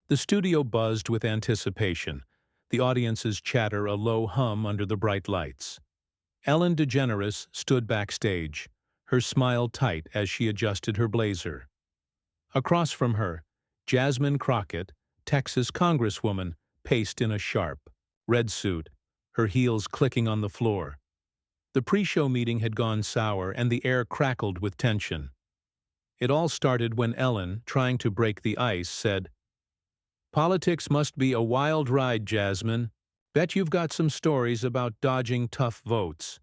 The studio buzzed with anticipation, the audience's chatter a low hum under the bright lights. Ellen DeGeneres stood backstage, her smile tight as she adjusted her blazer. Across from her, Jasmine Crockett, Texas congresswoman, paced in a sharp, red suit, her heels clicking on the floor. The pre-show meeting had gone sour and the air crackled with tension. It all started when Ellen, trying to break the ice, said, "Politics must be a wild ride, Jasmine. Bet you've got some stories about dodging tough votes."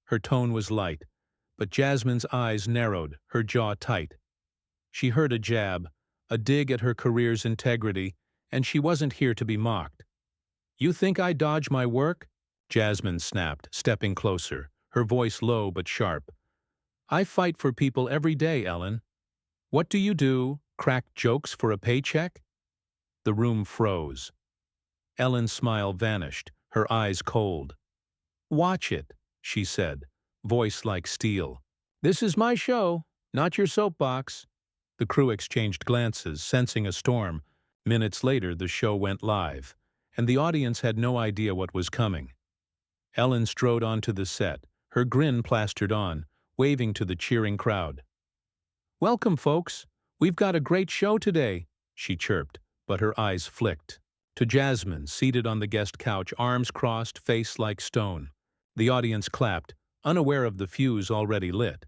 Her tone was light, but Jasmine's eyes narrowed, her jaw tight. She heard a jab, a dig at her career's integrity, and she wasn't here to be mocked. "You think I dodge my work?" Jasmine snapped, stepping closer, her voice low but sharp. "I fight for people every day, Ellen. What do you do, crack jokes for a paycheck?" The room froze. Ellen's smile vanished, her eyes cold. "Watch it," she said, voice like steel. "This is my show, not your soapbox." The crew exchanged glances, sensing a storm. Minutes later, the show went live, and the audience had no idea what was coming. Ellen strode onto the set, her grin plastered on, waving to the cheering crowd. "Welcome, folks. We've got a great show today," she chirped, but her eyes flicked. To Jasmine, seated on the guest couch, arms crossed, face like stone. The audience clapped, unaware of the fuse already lit.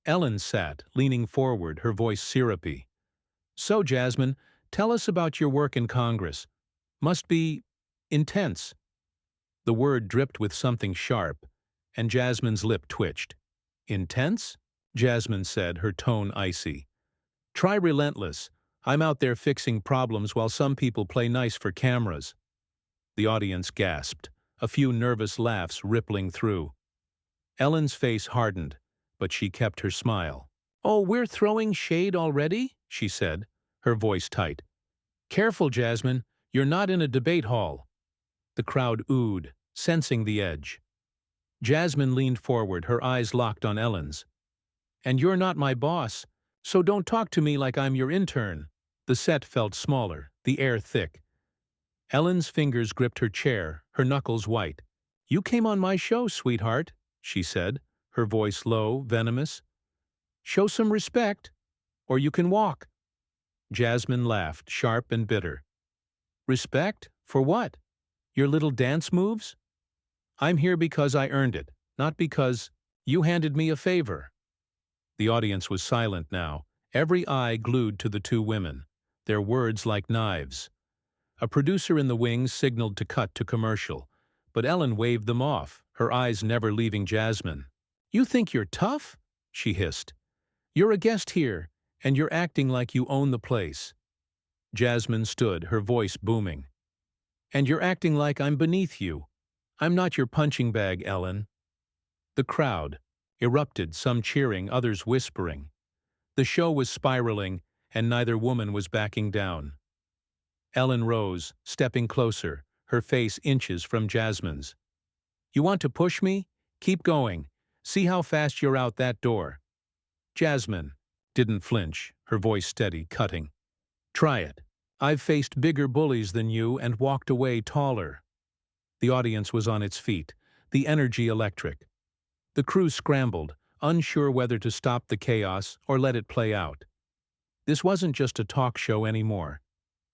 Ellen sat, leaning forward, her voice syrupy. "So, Jasmine, tell us about your work in Congress. Must be intense." The word dripped with something sharp, and Jasmine's lip twitched. "Intense?" Jasmine said, her tone icy. "Try relentless. I'm out there fixing problems while some people play nice for cameras." The audience gasped, a few nervous laughs rippling through. Ellen's face hardened, but she kept her smile. "Oh, we're throwing shade already?" she said, her voice tight. "Careful, Jasmine, you're not in a debate hall." The crowd oohed, sensing the edge. Jasmine leaned forward, her eyes locked on Ellen's. "And you're not my boss, so don't talk to me like I'm your intern." The set felt smaller, the air thick. Ellen's fingers gripped her chair, her knuckles white. "You came on my show, sweetheart," she said, her voice low, venomous. "Show some respect, or you can walk." Jasmine laughed, sharp and bitter. "Respect? For what? Your little dance moves? I'm here because I earned it, not because you handed me a favor." The audience was silent now, every eye glued to the two women, their words like knives. A producer in the wings signaled to cut to commercial, but Ellen waved them off, her eyes never leaving Jasmine. "You think you're tough?" she hissed. "You're a guest here, and you're acting like you own the place." Jasmine stood, her voice booming. "And you're acting like I'm beneath you. I'm not your punching bag, Ellen." The crowd erupted, some cheering, others whispering. The show was spiraling, and neither woman was backing down. Ellen rose, stepping closer, her face inches from Jasmine's. "You want to push me? Keep going. See how fast you're out that door." Jasmine didn't flinch, her voice steady, cutting. "Try it. I've faced bigger bullies than you and walked away taller." The audience was on its feet, the energy electric. The crew scrambled, unsure whether to stop the chaos or let it play out. This wasn't just a talk show anymore.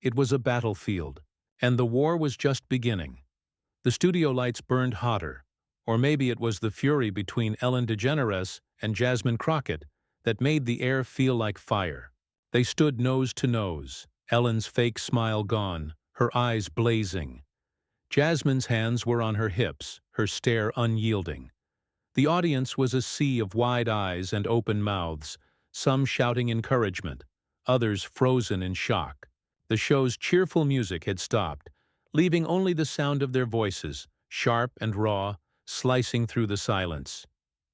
It was a battlefield, and the war was just beginning. The studio lights burned hotter, or maybe it was the fury between Ellen DeGeneres and Jasmine Crockett that made the air feel like fire. They stood nose to nose, Ellen's fake smile gone, her eyes blazing. Jasmine's hands were on her hips, her stare unyielding. The audience was a sea of wide eyes and open mouths, some shouting encouragement, others frozen in shock. The show's cheerful music had stopped, leaving only the sound of their voices, sharp and raw, slicing through the silence.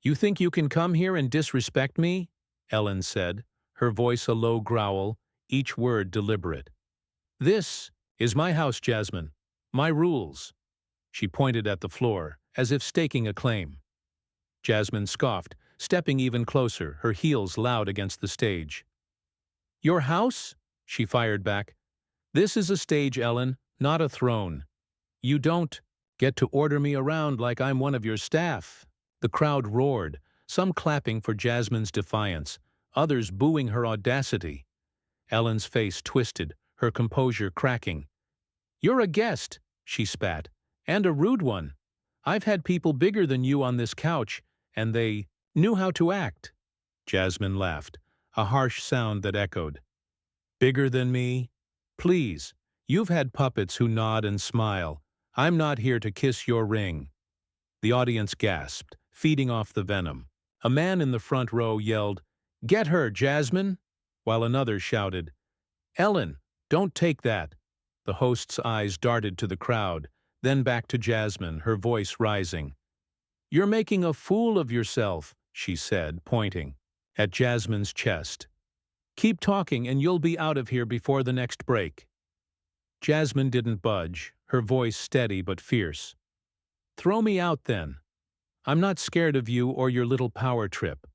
"You think you can come here and disrespect me?" Ellen said, her voice a low growl, each word deliberate. "This is my house, Jasmine. My rules." She pointed at the floor, as if staking a claim. Jasmine scoffed, stepping even closer, her heels loud against the stage. "Your house?" she fired back. This is a stage, Ellen, not a throne. You don't get to order me around like I'm one of your staff." The crowd roared, some clapping for Jasmine's defiance, others booing her audacity. Ellen's face twisted, her composure cracking. "You're a guest," she spat, "and a rude one. I've had people bigger than you on this couch, and they knew how to act." Jasmine laughed, a harsh sound that echoed. "Bigger than me? Please, you've had puppets who nod and smile. I'm not here to kiss your ring." The audience gasped, feeding off the venom. A man in the front row yelled, "Get her, Jasmine!" while another shouted, "Ellen, don't take that." The host's eyes darted to the crowd, then back to Jasmine, her voice rising. "You're making a fool of yourself," she said, pointing at Jasmine's chest. "Keep talking and you'll be out of here before the next break." Jasmine didn't budge, her voice steady but fierce. "Throw me out then. I'm not scared of you or your little power trip.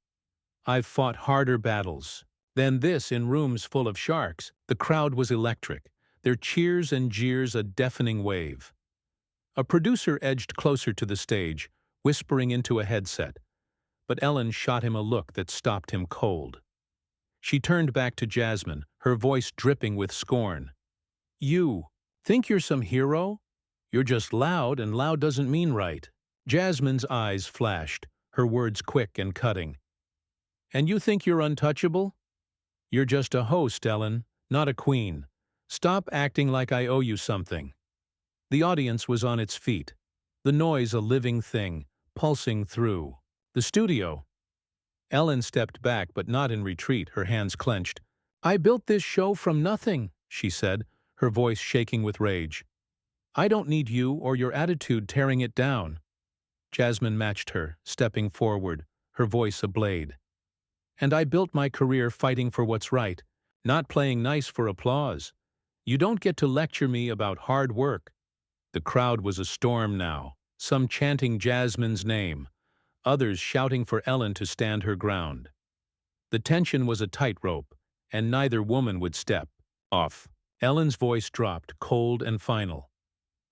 I've fought harder battles than this in rooms full of sharks." The crowd was electric, their cheers and jeers a deafening wave. A producer edged closer to the stage, whispering into a headset, but Ellen shot him a look that stopped him cold. She turned back to Jasmine, her voice dripping with scorn. "You think you're some hero? You're just loud, and loud doesn't mean right." Jasmine's eyes flashed, her words quick and cutting. "And you think you're untouchable? You're just a host, Ellen, not a queen. Stop acting like I owe you something." The audience was on its feet, the noise a living thing, pulsing through the studio. Ellen stepped back, but not in retreat, her hands clenched. "I built this show from nothing," she said, her voice shaking with rage. "I don't need you or your attitude tearing it down." Jasmine matched her, stepping forward, her voice a blade. "And I built my career fighting for what's right, not playing nice for applause. You don't get to lecture me about hard work." The crowd was a storm now, some chanting Jasmine's name, others shouting for Ellen to stand her ground. The tension was a tightrope, and neither woman would step off. Ellen's voice dropped, cold and final.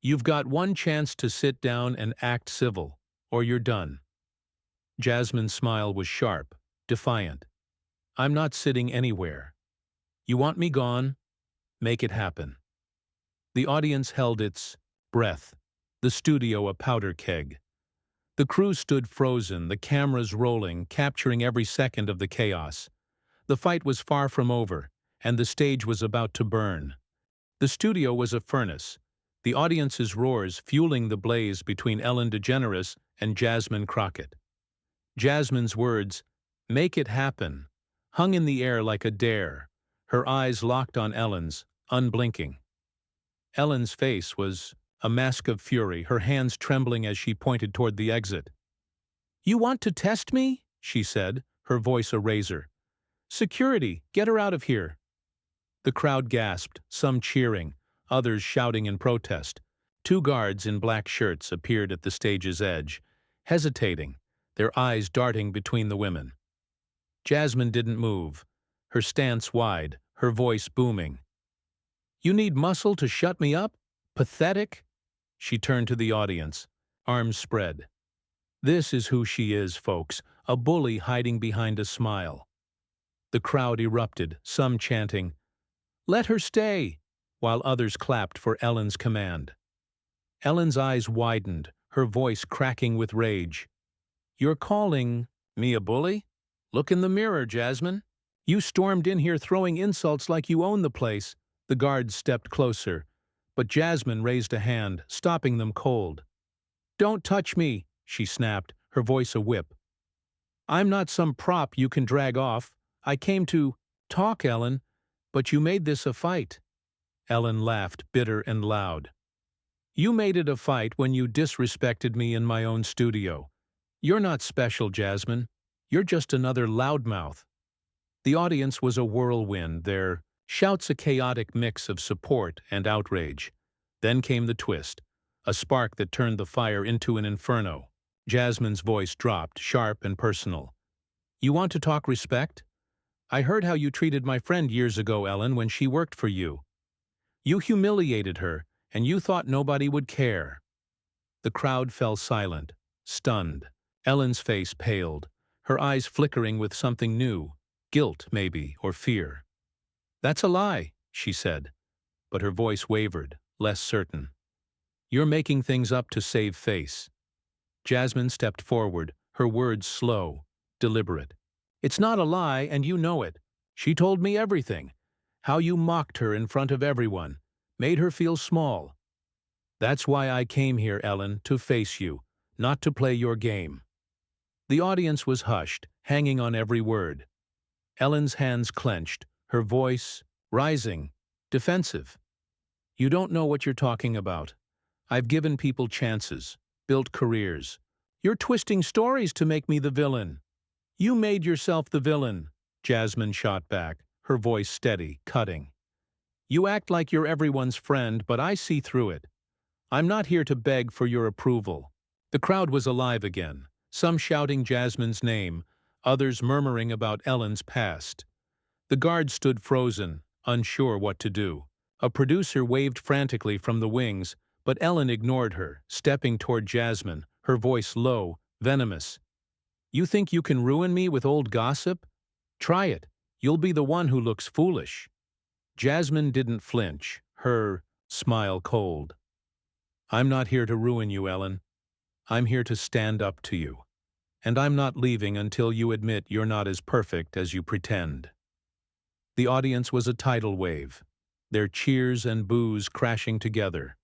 "You've got one chance to sit down and act civil, or you're done." Jasmine's smile was sharp, defiant. "I'm not sitting anywhere. You want me gone? Make it happen." The audience held its breath, the studio a powder keg. The crew stood frozen, the cameras rolling, capturing every second of the chaos. The fight was far from over, and the stage was about to burn. The studio was a furnace, the audience's roars fueling the blaze between Ellen DeGeneres and Jasmine Crockett. Jasmine's words, "Make it happen," hung in the air like a dare, her eyes locked on Ellen's, unblinking. Ellen's face was a mask of fury, her hands trembling as she pointed toward the exit. "You want to test me?" she said, her voice a razor. "Security, get her out of here." The crowd gasped, some cheering, others shouting in protest. Two guards in black shirts appeared at the stage's edge, hesitating, their eyes darting between the women. Jasmine didn't move, her stance wide, her voice booming. "You need muscle to shut me up? Pathetic?" She turned to the audience, arms spread. "This is who she is, folks, a bully hiding behind a smile." The crowd erupted, some chanting, "Let her stay," while others clapped for Ellen's command. Ellen's eyes widened, her voice cracking with rage. "You're calling me a bully? Look in the mirror, Jasmine. You stormed in here throwing insults like you own the place." The guards stepped closer, but Jasmine raised a hand, stopping them cold. "Don't touch me," she snapped, her voice a whip. "I'm not some prop you can drag off. I came to talk, Ellen, but you made this a fight." Ellen laughed, bitter and loud. "You made it a fight when you disrespected me in my own studio. You're not special, Jasmine. You're just another loudmouth." The audience was a whirlwind, their shouts a chaotic mix of support and outrage. Then came the twist, a spark that turned the fire into an inferno. Jasmine's voice dropped, sharp and personal. "You want to talk respect? I heard how you treated my friend years ago, Ellen, when she worked for you. You humiliated her, and you thought nobody would care." The crowd fell silent, stunned. Ellen's face paled, her eyes flickering with something new, guilt, maybe, or fear. "That's a lie," she said, but her voice wavered, less certain. "You're making things up to save face." Jasmine stepped forward, her words slow, deliberate. "It's not a lie, and you know it. She told me everything. How you mocked her in front of everyone, made her feel small. That's why I came here, Ellen, to face you, not to play your game." The audience was hushed, hanging on every word. Ellen's hands clenched, her voice rising, defensive. "You don't know what you're talking about. I've given people chances, built careers. You're twisting stories to make me the villain." "You made yourself the villain," Jasmine shot back, her voice steady, cutting. "You act like you're everyone's friend, but I see through it. I'm not here to beg for your approval." The crowd was alive again, some shouting Jasmine's name, others murmuring about Ellen's past. The guards stood frozen, unsure what to do. A producer waved frantically from the wings, but Ellen ignored her, stepping toward Jasmine, her voice low, venomous. "You think you can ruin me with old gossip? Try it. You'll be the one who looks foolish." Jasmine didn't flinch, her smile cold. "I'm not here to ruin you, Ellen. I'm here to stand up to you. And I'm not leaving until you admit you're not as perfect as you pretend." The audience was a tidal wave, their cheers and boos crashing together.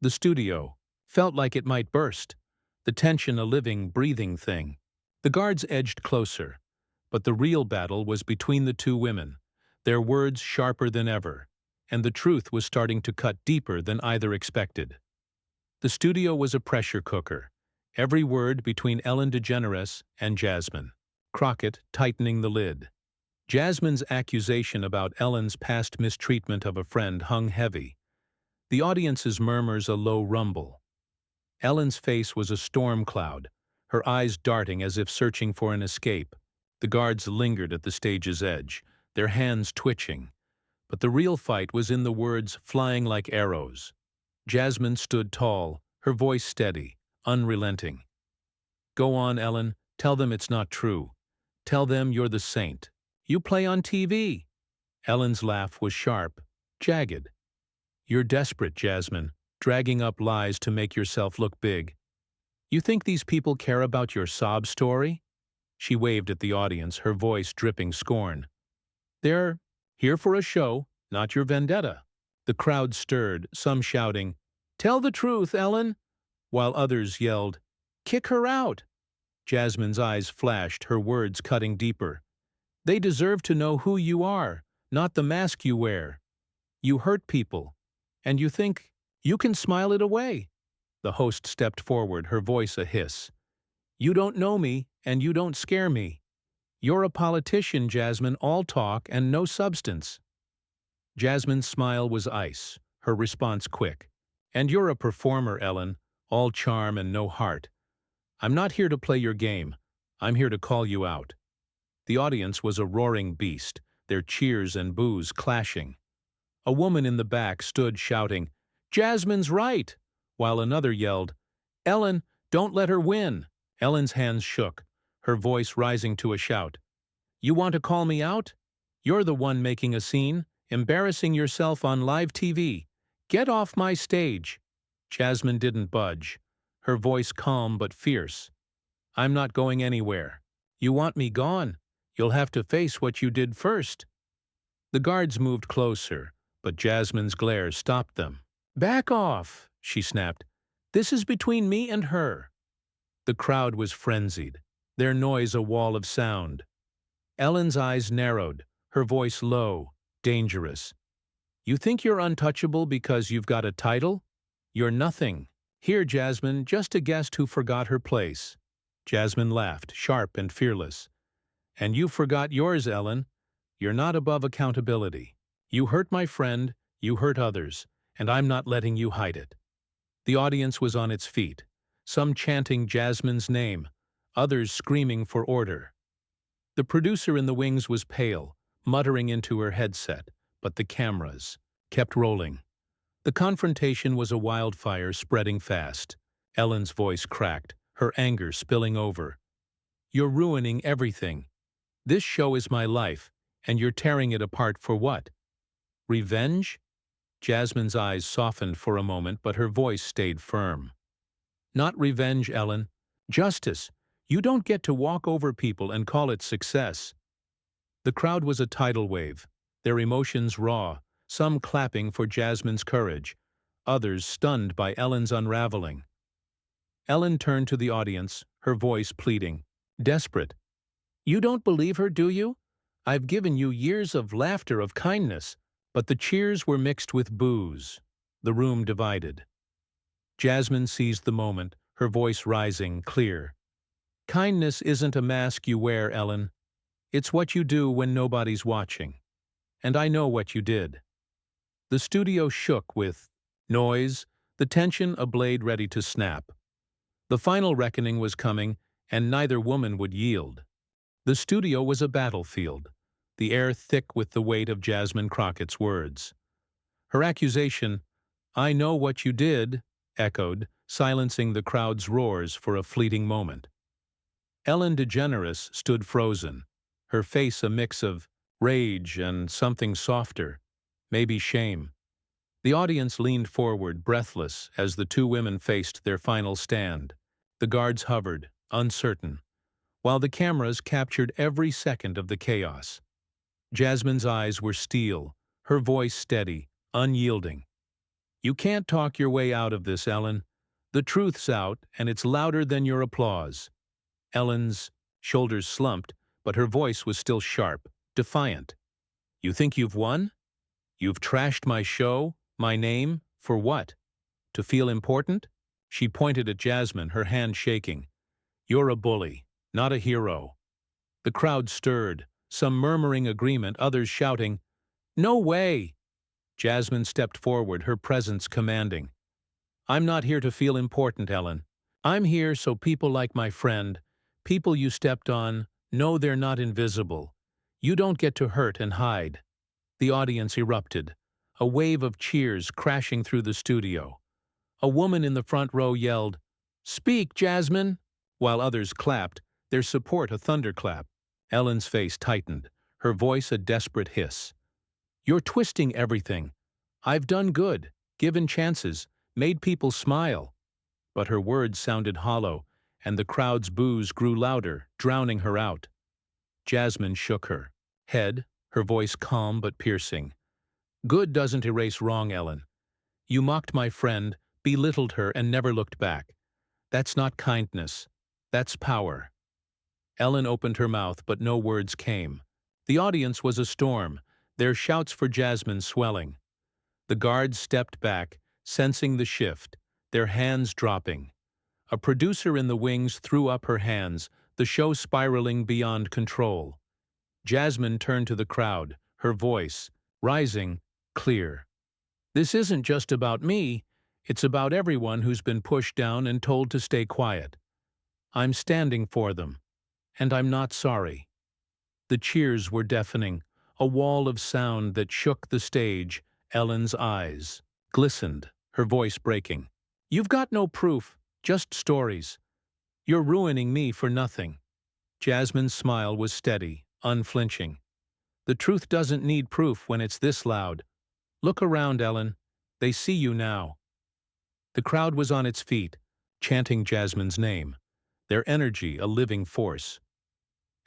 The studio felt like it might burst, the tension a living, breathing thing. The guards edged closer, but the real battle was between the two women, their words sharper than ever, and the truth was starting to cut deeper than either expected. The studio was a pressure cooker, every word between Ellen DeGeneres and Jasmine Crockett tightening the lid. Jasmine's accusation about Ellen's past mistreatment of a friend hung heavy, the audience's murmurs a low rumble. Ellen's face was a storm cloud, her eyes darting as if searching for an escape. The guards lingered at the stage's edge, their hands twitching. But the real fight was in the words flying like arrows. Jasmine stood tall, her voice steady, unrelenting. "Go on, Ellen. Tell them it's not true. Tell them you're the saint. You play on TV." Ellen's laugh was sharp, jagged. "You're desperate, Jasmine, dragging up lies to make yourself look big. You think these people care about your sob story?" She waved at the audience, her voice dripping scorn. "They're here for a show, not your vendetta." The crowd stirred, some shouting, "Tell the truth, Ellen," while others yelled, "Kick her out." Jasmine's eyes flashed, her words cutting deeper. "They deserve to know who you are, not the mask you wear. You hurt people, and you think you can smile it away." The host stepped forward, her voice a hiss. "You don't know me, and you don't scare me. You're a politician, Jasmine, all talk and no substance." Jasmine's smile was ice, her response quick. "And you're a performer, Ellen, all charm and no heart. I'm not here to play your game. I'm here to call you out." The audience was a roaring beast, their cheers and boos clashing. A woman in the back stood shouting, "Jasmine's right," while another yelled, "Ellen, don't let her win." Ellen's hands shook, her voice rising to a shout. "You want to call me out? You're the one making a scene, embarrassing yourself on live TV. Get off my stage." Jasmine didn't budge, her voice calm but fierce. "I'm not going anywhere. You want me gone? You'll have to face what you did first." The guards moved closer, but Jasmine's glare stopped them. "Back off," she snapped. "This is between me and her." The crowd was frenzied, their noise a wall of sound. Ellen's eyes narrowed, her voice low, dangerous. "You think you're untouchable because you've got a title? You're nothing. Here, Jasmine, just a guest who forgot her place." Jasmine laughed, sharp and fearless. "And you forgot yours, Ellen. You're not above accountability. You hurt my friend, you hurt others, and I'm not letting you hide it." The audience was on its feet, some chanting Jasmine's name, others screaming for order. The producer in the wings was pale, muttering into her headset, but the cameras kept rolling. The confrontation was a wildfire spreading fast. Ellen's voice cracked, her anger spilling over. "You're ruining everything. This show is my life, and you're tearing it apart for what? Revenge?" Jasmine's eyes softened for a moment, but her voice stayed firm. "Not revenge, Ellen. Justice. You don't get to walk over people and call it success." The crowd was a tidal wave, their emotions raw, some clapping for Jasmine's courage, others stunned by Ellen's unraveling. Ellen turned to the audience, her voice pleading, desperate. "You don't believe her, do you? I've given you years of laughter, of kindness." But the cheers were mixed with boos. The room divided. Jasmine seized the moment, her voice rising, clear. "Kindness isn't a mask you wear, Ellen. It's what you do when nobody's watching. And I know what you did." The studio shook with noise, the tension a blade ready to snap. The final reckoning was coming, and neither woman would yield. The studio was a battlefield, the air thick with the weight of Jasmine Crockett's words. Her accusation, "I know what you did," echoed, silencing the crowd's roars for a fleeting moment. Ellen DeGeneres stood frozen, her face a mix of rage and something softer, maybe shame. The audience leaned forward, breathless, as the two women faced their final stand. The guards hovered, uncertain, while the cameras captured every second of the chaos. Jasmine's eyes were steel, her voice steady, unyielding. "You can't talk your way out of this, Ellen. The truth's out, and it's louder than your applause." Ellen's shoulders slumped, but her voice was still sharp, defiant. "You think you've won? You've trashed my show, my name, for what? To feel important?" She pointed at Jasmine, her hand shaking. "You're a bully, not a hero." The crowd stirred, some murmuring agreement, others shouting, "No way!" Jasmine stepped forward, her presence commanding. "I'm not here to feel important, Ellen. I'm here so people like my friend, people you stepped on, know they're not invisible. You don't get to hurt and hide." The audience erupted, a wave of cheers crashing through the studio. A woman in the front row yelled, "Speak, Jasmine!" while others clapped, their support a thunderclap. Ellen's face tightened, her voice a desperate hiss. "You're twisting everything. I've done good, given chances, made people smile." But her words sounded hollow, and the crowd's boos grew louder, drowning her out. Jasmine shook her head, her voice calm but piercing. "Good doesn't erase wrong, Ellen. You mocked my friend, belittled her, and never looked back. That's not kindness. That's power." Ellen opened her mouth, but no words came. The audience was a storm, their shouts for Jasmine swelling. The guards stepped back, sensing the shift, their hands dropping. A producer in the wings threw up her hands, the show spiraling beyond control. Jasmine turned to the crowd, her voice, rising, clear. "This isn't just about me, it's about everyone who's been pushed down and told to stay quiet. I'm standing for them, and I'm not sorry." The cheers were deafening, a wall of sound that shook the stage. Ellen's eyes glistened, her voice breaking. "You've got no proof, just stories. You're ruining me for nothing." Jasmine's smile was steady, unflinching. "The truth doesn't need proof when it's this loud. Look around, Ellen. They see you now." The crowd was on its feet, chanting Jasmine's name, their energy a living force.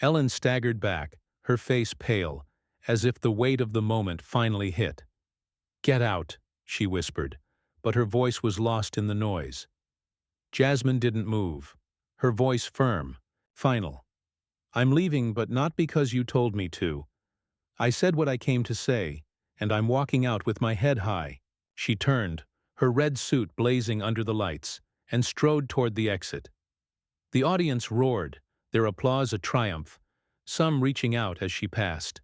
Ellen staggered back, her face pale, as if the weight of the moment finally hit. "Get out," she whispered, but her voice was lost in the noise. Jasmine didn't move, her voice firm, final. "I'm leaving, but not because you told me to. I said what I came to say, and I'm walking out with my head high." She turned, her red suit blazing under the lights, and strode toward the exit. The audience roared, their applause a triumph, some reaching out as she passed.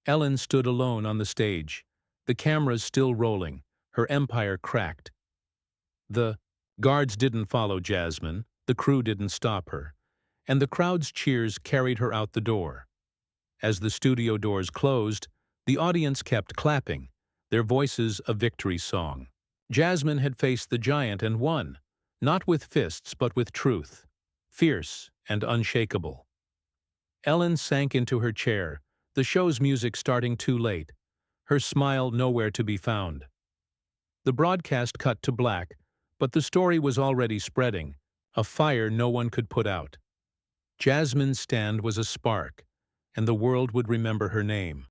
Ellen stood alone on the stage, the cameras still rolling, her empire cracked. The guards didn't follow Jasmine, the crew didn't stop her, and the crowd's cheers carried her out the door. As the studio doors closed, the audience kept clapping, their voices a victory song. Jasmine had faced the giant and won, not with fists but with truth, fierce and unshakable. Ellen sank into her chair, the show's music starting too late, her smile nowhere to be found. The broadcast cut to black, but the story was already spreading, a fire no one could put out. Jasmine's stand was a spark, and the world would remember her name.